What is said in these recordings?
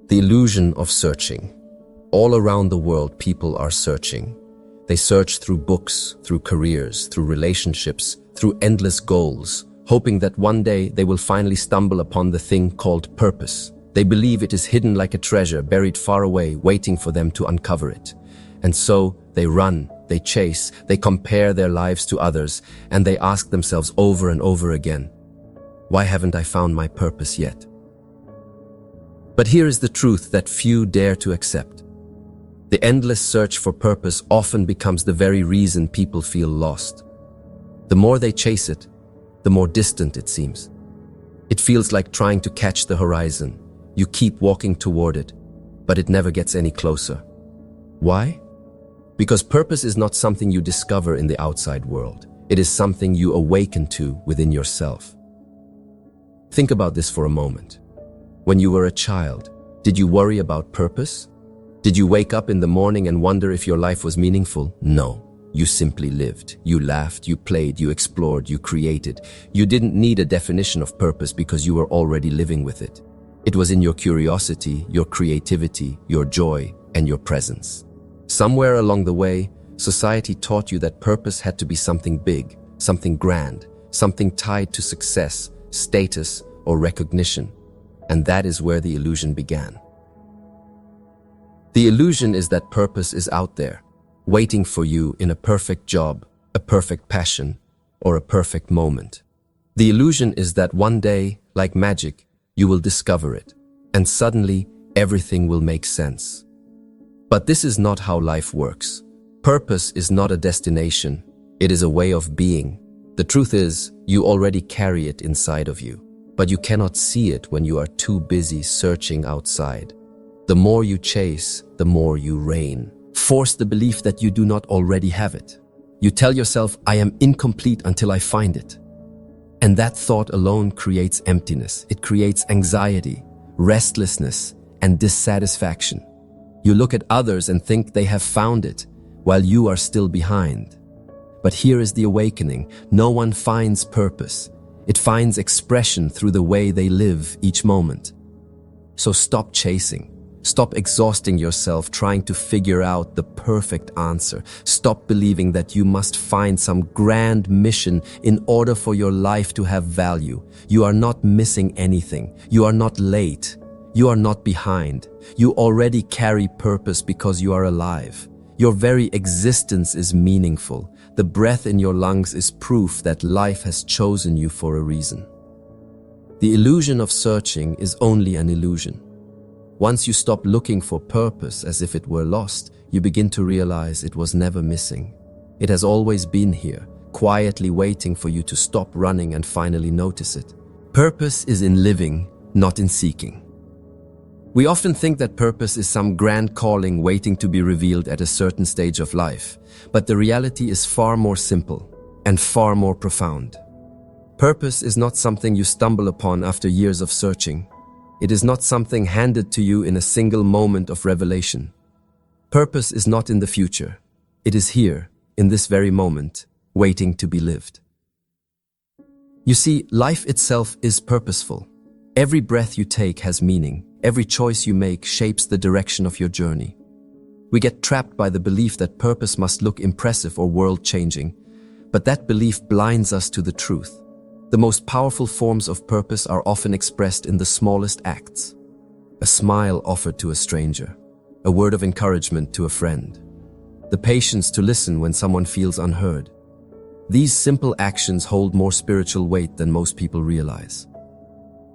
The illusion of searching. All around the world, people are searching. They search through books, through careers, through relationships, through endless goals, hoping that one day they will finally stumble upon the thing called purpose. They believe it is hidden like a treasure, buried far away, waiting for them to uncover it. And so they run, they chase, they compare their lives to others, and they ask themselves over and over again, why haven't I found my purpose yet? But here is the truth that few dare to accept. The endless search for purpose often becomes the very reason people feel lost. The more they chase it, the more distant it seems. It feels like trying to catch the horizon. You keep walking toward it, but it never gets any closer. Why? Because purpose is not something you discover in the outside world. It is something you awaken to within yourself. Think about this for a moment. When you were a child, did you worry about purpose? Did you wake up in the morning and wonder if your life was meaningful? No. You simply lived. You laughed, you played, you explored, you created. You didn't need a definition of purpose because you were already living with it. It was in your curiosity, your creativity, your joy, and your presence. Somewhere along the way, society taught you that purpose had to be something big, something grand, something tied to success, status, or recognition. And that is where the illusion began. The illusion is that purpose is out there, waiting for you in a perfect job, a perfect passion, or a perfect moment. The illusion is that one day, like magic, you will discover it, and suddenly everything will make sense. But this is not how life works. Purpose is not a destination, it is a way of being. The truth is, you already carry it inside of you, but you cannot see it when you are too busy searching outside. The more you chase, the more you reign. Force the belief that you do not already have it. You tell yourself, I am incomplete until I find it. And that thought alone creates emptiness. It creates anxiety, restlessness, and dissatisfaction. You look at others and think they have found it, while you are still behind. But here is the awakening. No one finds purpose. It finds expression through the way they live each moment. So stop chasing. Stop exhausting yourself trying to figure out the perfect answer. Stop believing that you must find some grand mission in order for your life to have value. You are not missing anything. You are not late. You are not behind. You already carry purpose because you are alive. Your very existence is meaningful. The breath in your lungs is proof that life has chosen you for a reason. The illusion of searching is only an illusion. Once you stop looking for purpose as if it were lost, you begin to realize it was never missing. It has always been here, quietly waiting for you to stop running and finally notice it. Purpose is in living, not in seeking. We often think that purpose is some grand calling waiting to be revealed at a certain stage of life, but the reality is far more simple and far more profound. Purpose is not something you stumble upon after years of searching. It is not something handed to you in a single moment of revelation. Purpose is not in the future. It is here, in this very moment, waiting to be lived. You see, life itself is purposeful. Every breath you take has meaning. Every choice you make shapes the direction of your journey. We get trapped by the belief that purpose must look impressive or world-changing, but that belief blinds us to the truth. The most powerful forms of purpose are often expressed in the smallest acts. A smile offered to a stranger, a word of encouragement to a friend, the patience to listen when someone feels unheard. These simple actions hold more spiritual weight than most people realize.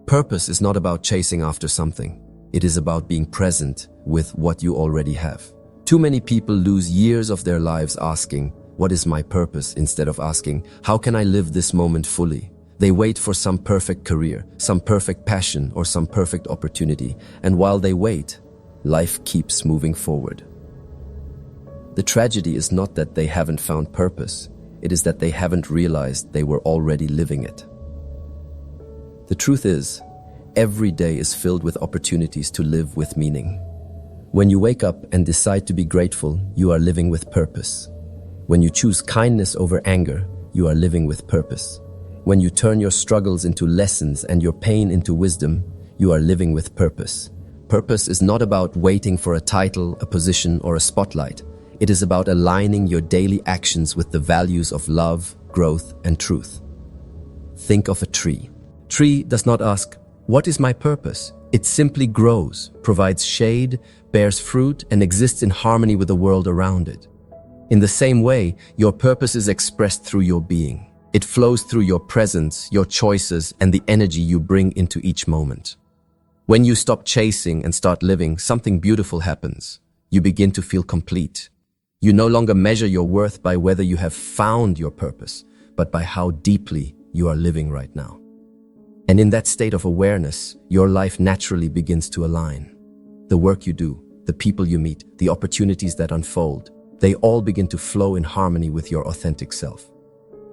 Purpose is not about chasing after something. It is about being present with what you already have. Too many people lose years of their lives asking, what is my purpose, instead of asking, how can I live this moment fully? They wait for some perfect career, some perfect passion, or some perfect opportunity, and while they wait, life keeps moving forward. The tragedy is not that they haven't found purpose, it is that they haven't realized they were already living it. The truth is, every day is filled with opportunities to live with meaning. When you wake up and decide to be grateful, you are living with purpose. When you choose kindness over anger, you are living with purpose. When you turn your struggles into lessons and your pain into wisdom, you are living with purpose. Purpose is not about waiting for a title, a position, or a spotlight. It is about aligning your daily actions with the values of love, growth, and truth. Think of a tree. Tree does not ask, "What is my purpose?" It simply grows, provides shade, bears fruit, and exists in harmony with the world around it. In the same way, your purpose is expressed through your being. It flows through your presence, your choices, and the energy you bring into each moment. When you stop chasing and start living, something beautiful happens. You begin to feel complete. You no longer measure your worth by whether you have found your purpose, but by how deeply you are living right now. And in that state of awareness, your life naturally begins to align. The work you do, the people you meet, the opportunities that unfold, they all begin to flow in harmony with your authentic self.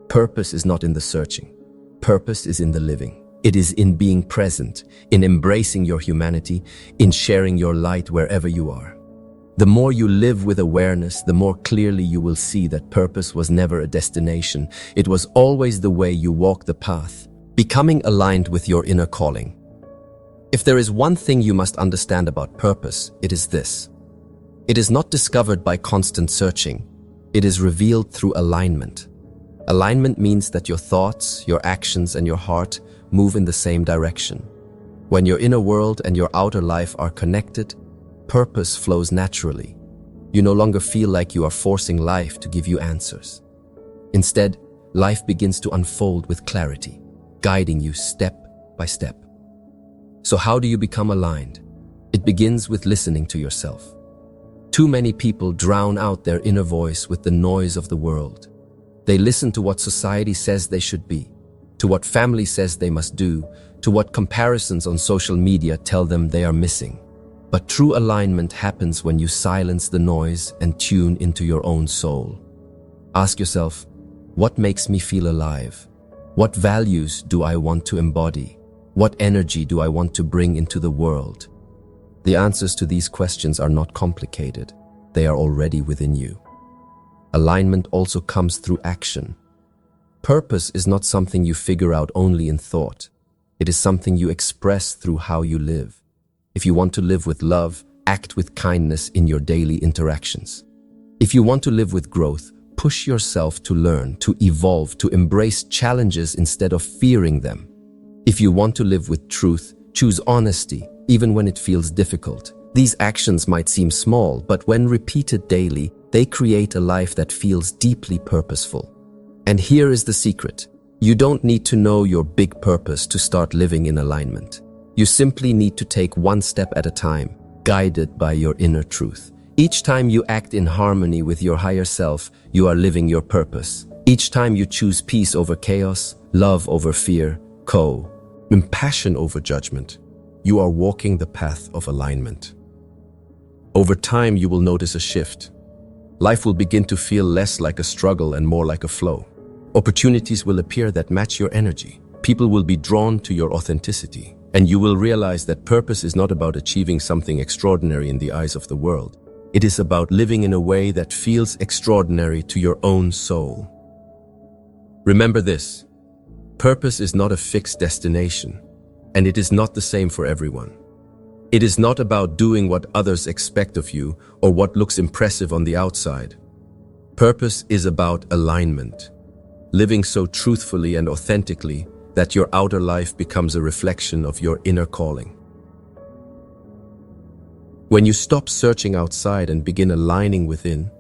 Purpose is not in the searching. Purpose is in the living. It is in being present, in embracing your humanity, in sharing your light wherever you are. The more you live with awareness, the more clearly you will see that purpose was never a destination. It was always the way you walk the path, becoming aligned with your inner calling. If there is one thing you must understand about purpose, it is this. It is not discovered by constant searching. It is revealed through alignment. Alignment means that your thoughts, your actions, and your heart move in the same direction. When your inner world and your outer life are connected, purpose flows naturally. You no longer feel like you are forcing life to give you answers. Instead, life begins to unfold with clarity, guiding you step by step. So how do you become aligned? It begins with listening to yourself. Too many people drown out their inner voice with the noise of the world. They listen to what society says they should be, to what family says they must do, to what comparisons on social media tell them they are missing. But true alignment happens when you silence the noise and tune into your own soul. Ask yourself, what makes me feel alive? What values do I want to embody? What energy do I want to bring into the world? The answers to these questions are not complicated. They are already within you. Alignment also comes through action. Purpose is not something you figure out only in thought. It is something you express through how you live. If you want to live with love, act with kindness in your daily interactions. If you want to live with growth, push yourself to learn, to evolve, to embrace challenges instead of fearing them. If you want to live with truth, choose honesty, even when it feels difficult. These actions might seem small, but when repeated daily, they create a life that feels deeply purposeful. And here is the secret. You don't need to know your big purpose to start living in alignment. You simply need to take one step at a time, guided by your inner truth. Each time you act in harmony with your higher self, you are living your purpose. Each time you choose peace over chaos, love over fear, compassion over judgment, you are walking the path of alignment. Over time, you will notice a shift. Life will begin to feel less like a struggle and more like a flow. Opportunities will appear that match your energy. People will be drawn to your authenticity. And you will realize that purpose is not about achieving something extraordinary in the eyes of the world. It is about living in a way that feels extraordinary to your own soul. Remember this, purpose is not a fixed destination, and it is not the same for everyone. It is not about doing what others expect of you or what looks impressive on the outside. Purpose is about alignment, living so truthfully and authentically that your outer life becomes a reflection of your inner calling. When you stop searching outside and begin aligning within,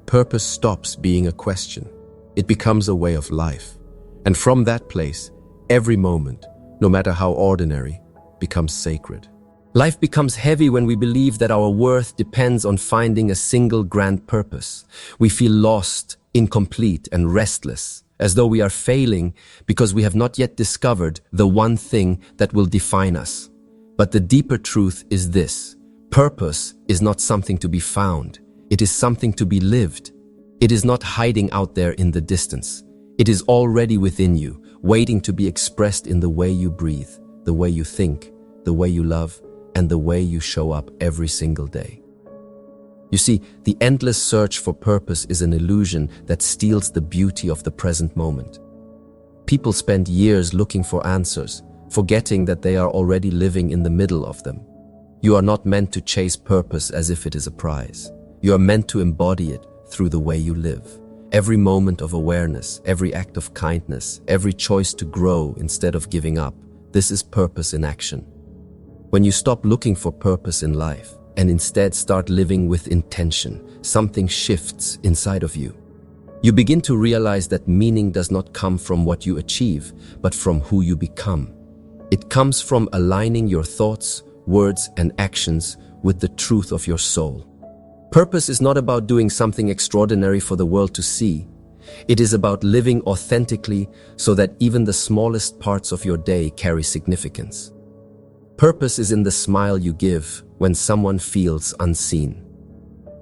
purpose stops being a question. It becomes a way of life. And from that place, every moment, no matter how ordinary, becomes sacred. Life becomes heavy when we believe that our worth depends on finding a single grand purpose. We feel lost, incomplete, and restless, as though we are failing because we have not yet discovered the one thing that will define us. But the deeper truth is this: purpose is not something to be found. It is something to be lived. It is not hiding out there in the distance. It is already within you, waiting to be expressed in the way you breathe, the way you think, the way you love, and the way you show up every single day. You see, the endless search for purpose is an illusion that steals the beauty of the present moment. People spend years looking for answers, forgetting that they are already living in the middle of them. You are not meant to chase purpose as if it is a prize. You are meant to embody it through the way you live. Every moment of awareness, every act of kindness, every choice to grow instead of giving up, this is purpose in action. When you stop looking for purpose in life and instead start living with intention, something shifts inside of you. You begin to realize that meaning does not come from what you achieve, but from who you become. It comes from aligning your thoughts, words, and actions with the truth of your soul. Purpose is not about doing something extraordinary for the world to see. It is about living authentically so that even the smallest parts of your day carry significance. Purpose is in the smile you give when someone feels unseen.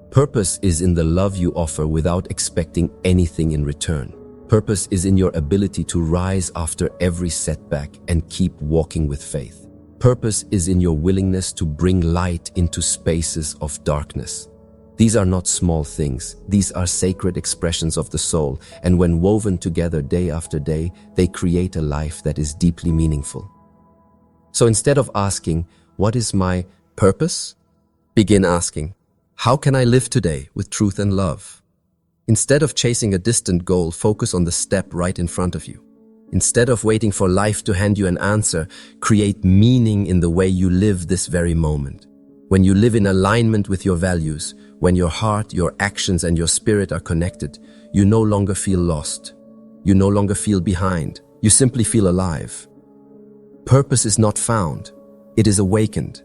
Purpose is in the love you offer without expecting anything in return. Purpose is in your ability to rise after every setback and keep walking with faith. Purpose is in your willingness to bring light into spaces of darkness. These are not small things. These are sacred expressions of the soul, and when woven together day after day, they create a life that is deeply meaningful. So instead of asking, "What is my purpose?" begin asking, "How can I live today with truth and love?" Instead of chasing a distant goal, focus on the step right in front of you. Instead of waiting for life to hand you an answer, create meaning in the way you live this very moment. When you live in alignment with your values, when your heart, your actions, and your spirit are connected, you no longer feel lost. You no longer feel behind. You simply feel alive. Purpose is not found. It is awakened.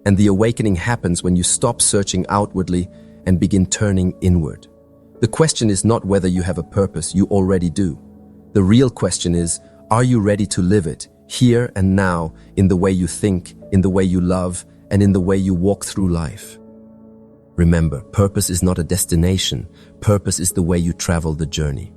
And the awakening happens when you stop searching outwardly and begin turning inward. The question is not whether you have a purpose, you already do. The real question is, are you ready to live it, here and now, in the way you think, in the way you love, and in the way you walk through life? Remember, purpose is not a destination. Purpose is the way you travel the journey.